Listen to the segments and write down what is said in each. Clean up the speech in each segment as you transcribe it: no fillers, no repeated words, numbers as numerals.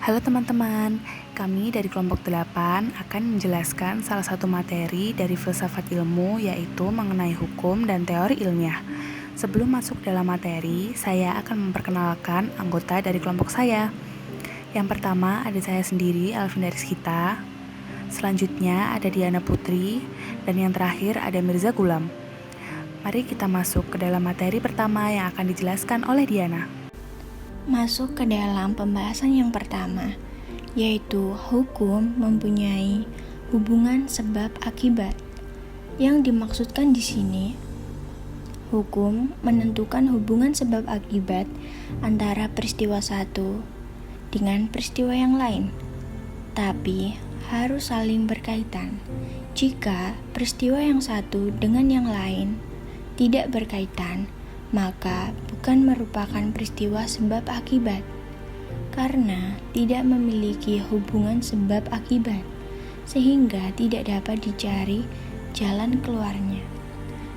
Halo teman-teman, kami dari kelompok 8 akan menjelaskan salah satu materi dari filsafat ilmu, yaitu mengenai hukum dan teori ilmiah. Sebelum masuk dalam materi, saya akan memperkenalkan anggota dari kelompok saya. Yang pertama ada saya sendiri, Alvin Rizkita. Selanjutnya ada Diana Putri, dan yang terakhir ada Mirza Gulam. Mari kita masuk ke dalam materi pertama yang akan dijelaskan oleh Diana. Masuk ke dalam pembahasan yang pertama, yaitu hukum mempunyai hubungan sebab akibat. Yang dimaksudkan di sini, hukum menentukan hubungan sebab akibat antara peristiwa satu dengan peristiwa yang lain, tapi harus saling berkaitan. Jika peristiwa yang satu dengan yang lain tidak berkaitan, maka bukan merupakan peristiwa sebab akibat, karena tidak memiliki hubungan sebab akibat, sehingga tidak dapat dicari jalan keluarnya.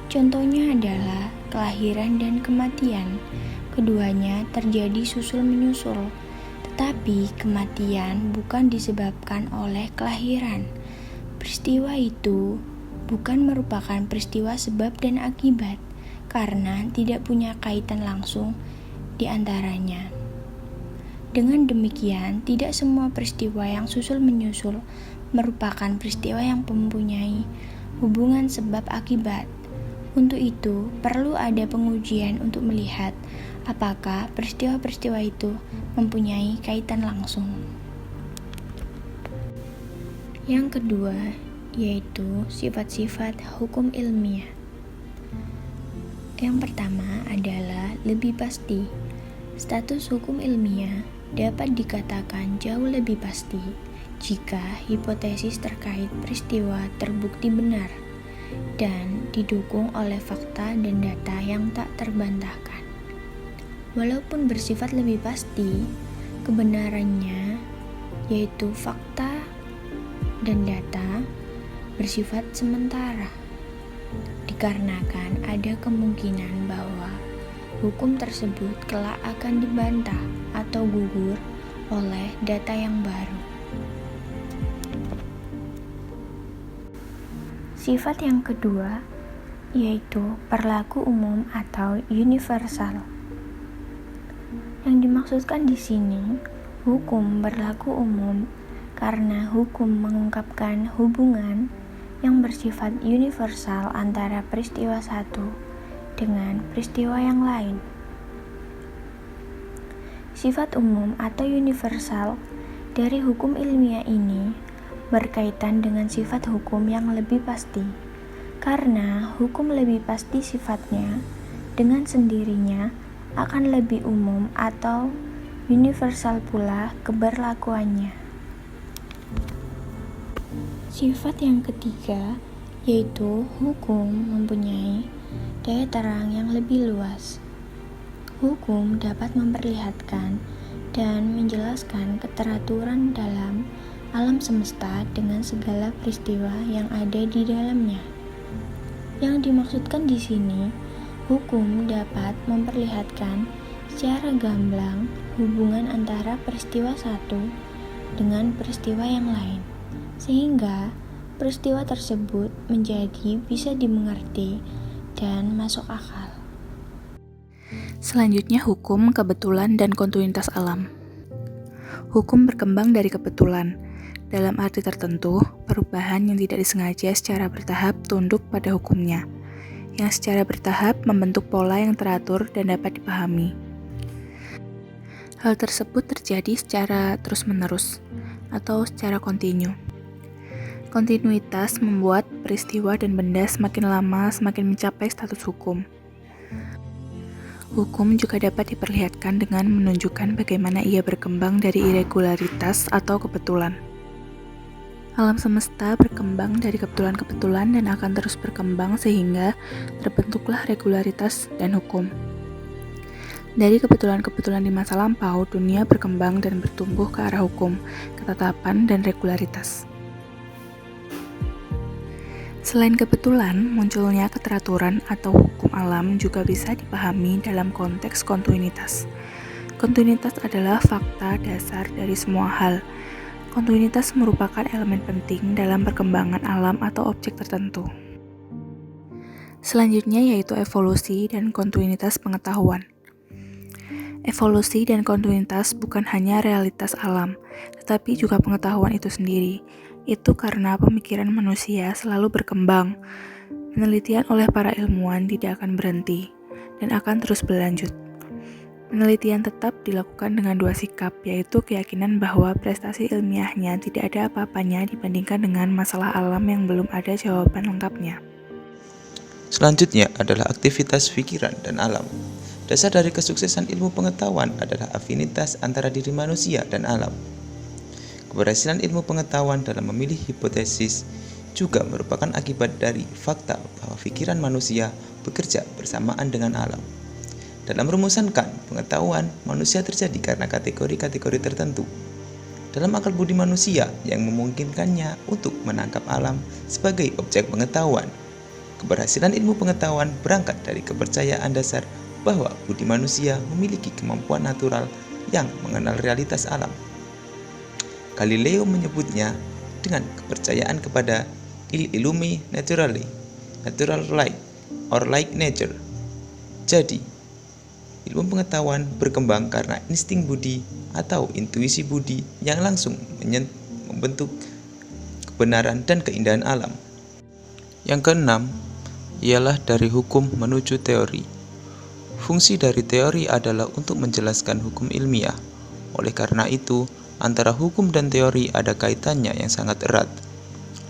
Contohnya adalah kelahiran dan kematian. Keduanya terjadi susul-menyusul, tetapi kematian bukan disebabkan oleh kelahiran. Peristiwa itu bukan merupakan peristiwa sebab dan akibat, karena tidak punya kaitan langsung di antaranya. Dengan demikian, tidak semua peristiwa yang susul-menyusul merupakan peristiwa yang mempunyai hubungan sebab akibat. Untuk itu, perlu ada pengujian untuk melihat apakah peristiwa-peristiwa itu mempunyai kaitan langsung. Yang kedua, yaitu sifat-sifat hukum ilmiah. Yang pertama adalah lebih pasti. Status hukum ilmiah dapat dikatakan jauh lebih pasti jika hipotesis terkait peristiwa terbukti benar dan didukung oleh fakta dan data yang tak terbantahkan. Walaupun bersifat lebih pasti, kebenarannya, yaitu fakta dan data, bersifat sementara, dikarenakan ada kemungkinan bahwa hukum tersebut kelak akan dibantah atau gugur oleh data yang baru. Sifat yang kedua yaitu berlaku umum atau universal. Yang dimaksudkan di sini, hukum berlaku umum karena hukum mengungkapkan hubungan yang bersifat universal antara peristiwa satu dengan peristiwa yang lain. Sifat umum atau universal dari hukum ilmiah ini berkaitan dengan sifat hukum yang lebih pasti, karena hukum lebih pasti sifatnya dengan sendirinya akan lebih umum atau universal pula keberlakuannya. Sifat yang ketiga yaitu hukum mempunyai daya terang yang lebih luas. Hukum dapat memperlihatkan dan menjelaskan keteraturan dalam alam semesta dengan segala peristiwa yang ada di dalamnya. Yang dimaksudkan di sini, hukum dapat memperlihatkan secara gamblang hubungan antara peristiwa satu dengan peristiwa yang lain, sehingga peristiwa tersebut menjadi bisa dimengerti dan masuk akal. Selanjutnya hukum, kebetulan, dan kontinuitas alam. Hukum berkembang dari kebetulan. Dalam arti tertentu, perubahan yang tidak disengaja secara bertahap tunduk pada hukumnya, yang secara bertahap membentuk pola yang teratur dan dapat dipahami. Hal tersebut terjadi secara terus-menerus atau secara kontinu. Kontinuitas membuat peristiwa dan benda semakin lama semakin mencapai status hukum. Hukum juga dapat diperlihatkan dengan menunjukkan bagaimana ia berkembang dari irregularitas atau kebetulan. Alam semesta berkembang dari kebetulan-kebetulan dan akan terus berkembang sehingga terbentuklah regularitas dan hukum. Dari kebetulan-kebetulan di masa lampau, dunia berkembang dan bertumbuh ke arah hukum, ketetapan, dan regularitas. Selain kebetulan, munculnya keteraturan atau hukum alam juga bisa dipahami dalam konteks kontinuitas. Kontinuitas adalah fakta dasar dari semua hal. Kontinuitas merupakan elemen penting dalam perkembangan alam atau objek tertentu. Selanjutnya yaitu evolusi dan kontinuitas pengetahuan. Evolusi dan kontinuitas bukan hanya realitas alam, tetapi juga pengetahuan itu sendiri. Itu karena pemikiran manusia selalu berkembang. Penelitian oleh para ilmuwan tidak akan berhenti dan akan terus berlanjut. Penelitian tetap dilakukan dengan dua sikap, yaitu keyakinan bahwa prestasi ilmiahnya tidak ada apa-apanya dibandingkan dengan masalah alam yang belum ada jawaban lengkapnya. Selanjutnya adalah aktivitas pikiran dan alam. Dasar dari kesuksesan ilmu pengetahuan adalah afinitas antara diri manusia dan alam. Keberhasilan ilmu pengetahuan dalam memilih hipotesis juga merupakan akibat dari fakta bahwa pikiran manusia bekerja bersamaan dengan alam. Dalam rumusan Kant, pengetahuan manusia terjadi karena kategori-kategori tertentu. Dalam akal budi manusia yang memungkinkannya untuk menangkap alam sebagai objek pengetahuan. Keberhasilan ilmu pengetahuan berangkat dari kepercayaan dasar bahwa budi manusia memiliki kemampuan natural yang mengenal realitas alam. Galileo menyebutnya dengan kepercayaan kepada il illumi naturale, natural light, or like nature. Jadi, ilmu pengetahuan berkembang karena insting budi atau intuisi budi yang langsung membentuk kebenaran dan keindahan alam. Yang keenam, ialah dari hukum menuju teori. Fungsi dari teori adalah untuk menjelaskan hukum ilmiah. Oleh karena itu, antara hukum dan teori ada kaitannya yang sangat erat.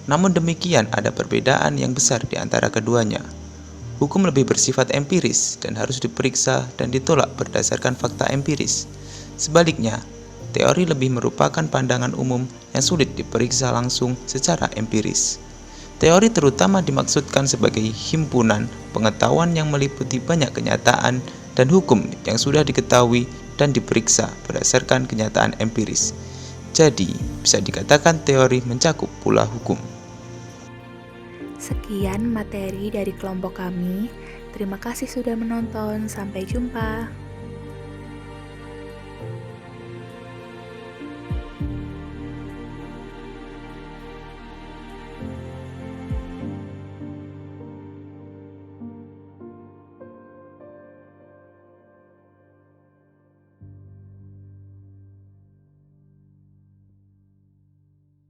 Namun demikian, ada perbedaan yang besar di antara keduanya. Hukum lebih bersifat empiris dan harus diperiksa dan ditolak berdasarkan fakta empiris. Sebaliknya, teori lebih merupakan pandangan umum yang sulit diperiksa langsung secara empiris. Teori terutama dimaksudkan sebagai himpunan pengetahuan yang meliputi banyak kenyataan dan hukum yang sudah diketahui dan diperiksa berdasarkan kenyataan empiris. Jadi, bisa dikatakan teori mencakup pula hukum. Sekian materi dari kelompok kami. Terima kasih sudah menonton. Sampai jumpa.